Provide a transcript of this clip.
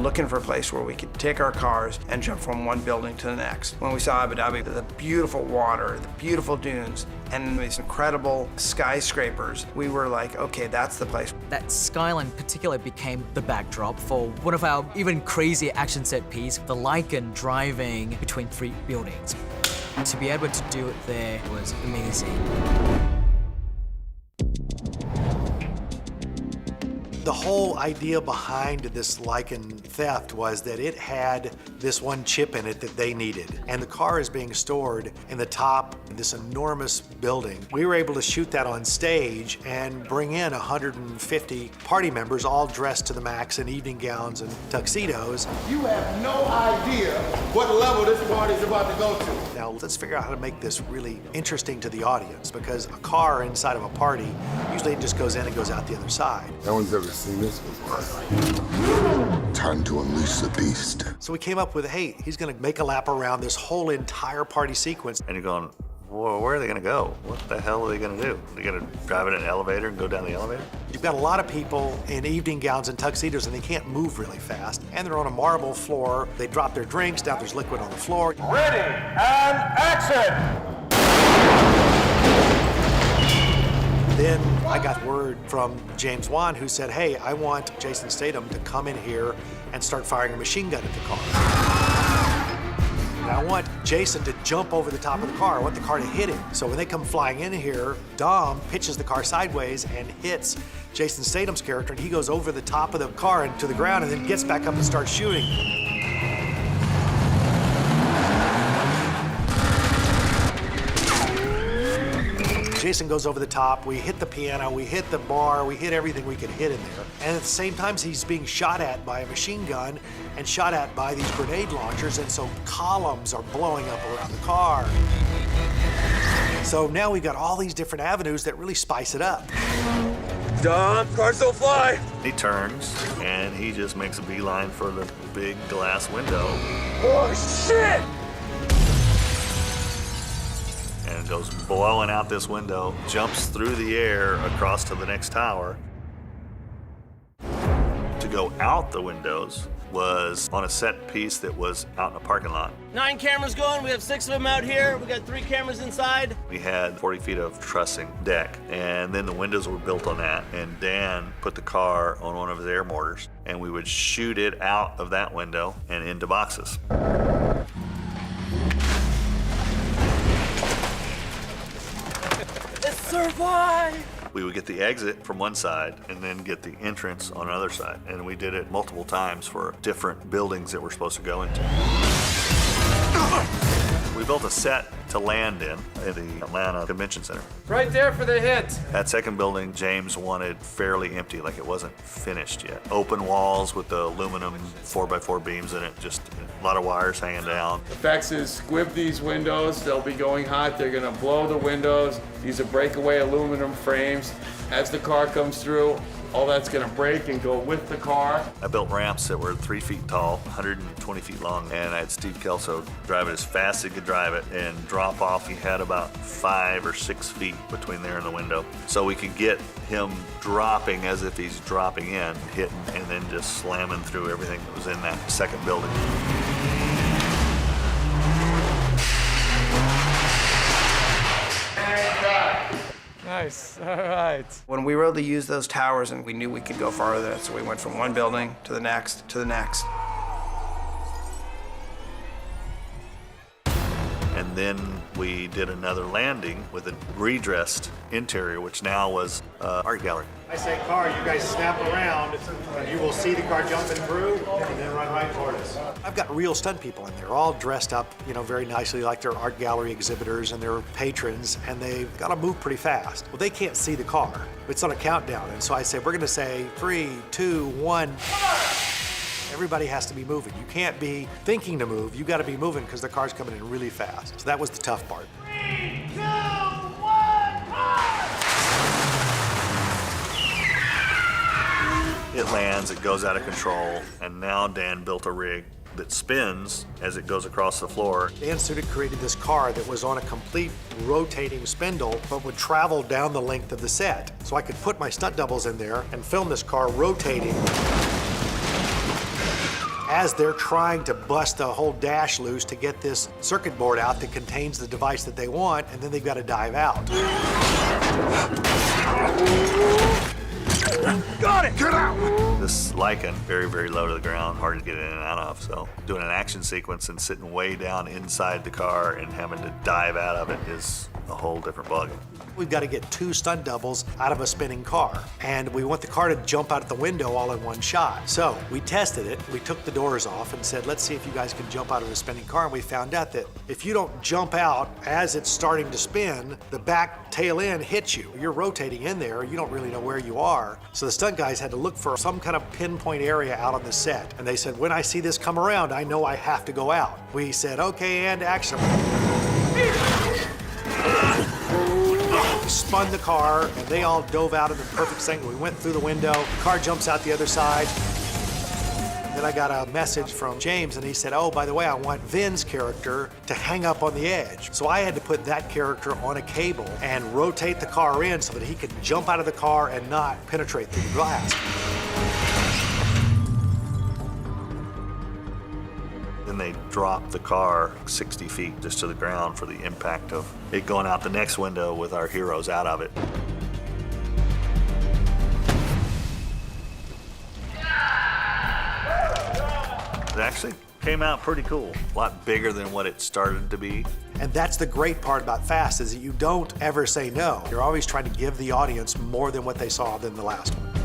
looking for a place where we could take our cars and jump from one building to the next. When we saw Abu Dhabi, the beautiful water, the beautiful dunes, and these incredible skyscrapers, we were like, okay, that's the place. That skyline in particular became the backdrop for one of our even crazier action set piece, the Lycan driving between 3 buildings. To be able to do it there was amazing. The whole idea behind this Lycan theft was that it had this one chip in it that they needed. And the car is being stored in the top of this enormous building. We were able to shoot that on stage and bring in 150 party members all dressed to the max in evening gowns and tuxedos. You have no idea what level this party's about to go to. Now let's figure out how to make this really interesting to the audience, because a car inside of a party usually just goes in and goes out the other side. No one's ever seen this before. Time to unleash the beast. So we came up with, hey, he's gonna make a lap around this whole entire party sequence. And you're going, well, where are they gonna go? What the hell are they gonna do? Are they gonna drive in an elevator and go down the elevator? You've got a lot of people in evening gowns and tuxedos, and they can't move really fast. And they're on a marble floor. They drop their drinks, now there's liquid on the floor. Ready, and action! Then I got word from James Wan, who said, hey, I want Jason Statham to come in here and start firing a machine gun at the car. And I want Jason to jump over the top of the car. I want the car to hit him. So when they come flying in here, Dom pitches the car sideways and hits Jason Statham's character, and he goes over the top of the car and to the ground and then gets back up and starts shooting. Jason goes over the top, we hit the piano, we hit the bar, we hit everything we could hit in there. And at the same time, he's being shot at by a machine gun and shot at by these grenade launchers, and so columns are blowing up around the car. So now we've got all these different avenues that really spice it up. Dom, cars don't fly! He turns, and he just makes a beeline for the big glass window. Oh, shit! And goes blowing out this window, jumps through the air across to the next tower. To go out the windows was on a set piece that was out in a parking lot. 9 cameras going, we have 6 of them out here. We got 3 cameras inside. We had 40 feet of trussing deck, and then the windows were built on that, and Dan put the car on one of his air mortars, and we would shoot it out of that window and into boxes. Survive! We would get the exit from one side and then get the entrance on another side. And we did it multiple times for different buildings that we're supposed to go into. We built a set to land in at the Atlanta Convention Center. Right there for the hit. That second building, James wanted fairly empty, like it wasn't finished yet. Open walls with the aluminum 4x4 beams in it, just a lot of wires hanging down. The fact is, squib these windows, they'll be going hot, they're gonna blow the windows. These are breakaway aluminum frames. As the car comes through, all that's gonna break and go with the car. I built ramps that were 3 feet tall, 120 feet long, and I had Steve Kelso drive it as fast as he could drive it and drop off. He had about 5 or 6 feet between there and the window. So we could get him dropping as if he's dropping in, hitting, and then just slamming through everything that was in that second building. Nice, all right. When we were able to use those towers, and we knew we could go farther, so we went from one building to the next to the next. And then we did another landing with a redressed interior, which now was art gallery. I say car, you guys snap around, and you will see the car jumping through, and then run right toward us. I've got real stunt people in there, all dressed up, you know, very nicely like they're art gallery exhibitors and they're patrons, and they've got to move pretty fast. Well, they can't see the car. It's on a countdown, and so I say, we're gonna say 3, 2, 1. Everybody has to be moving. You can't be thinking to move, you gotta be moving because the car's coming in really fast. So that was the tough part. 3, 2, 1, It lands, it goes out of control, and now Dan built a rig that spins as it goes across the floor. Dan Sudik created this car that was on a complete rotating spindle, but would travel down the length of the set. So I could put my stunt doubles in there and film this car rotating as they're trying to bust the whole dash loose to get this circuit board out that contains the device that they want, and then they've got to dive out. Got it! Get out! This Lycan, very, very low to the ground, hard to get in and out of. So doing an action sequence and sitting way down inside the car and having to dive out of it is a whole different bug. We've got to get 2 stunt doubles out of a spinning car, and we want the car to jump out the window all in one shot. So we tested it. We took the doors off and said, let's see if you guys can jump out of a spinning car. And we found out that if you don't jump out as it's starting to spin, the back tail end hits you. You're rotating in there. You don't really know where you are. So the stunt guys had to look for some kind of pinpoint area out on the set. And they said, when I see this come around, I know I have to go out. We said, okay, and action. We spun the car, and they all dove out in the perfect sync. We went through the window, the car jumps out the other side. Then I got a message from James, and he said, oh, by the way, I want Vin's character to hang up on the edge. So I had to put that character on a cable and rotate the car in so that he could jump out of the car and not penetrate through the glass. Then they dropped the car 60 feet just to the ground for the impact of it going out the next window with our heroes out of it. It actually came out pretty cool. A lot bigger than what it started to be. And that's the great part about Fast, is that you don't ever say no. You're always trying to give the audience more than what they saw than the last one.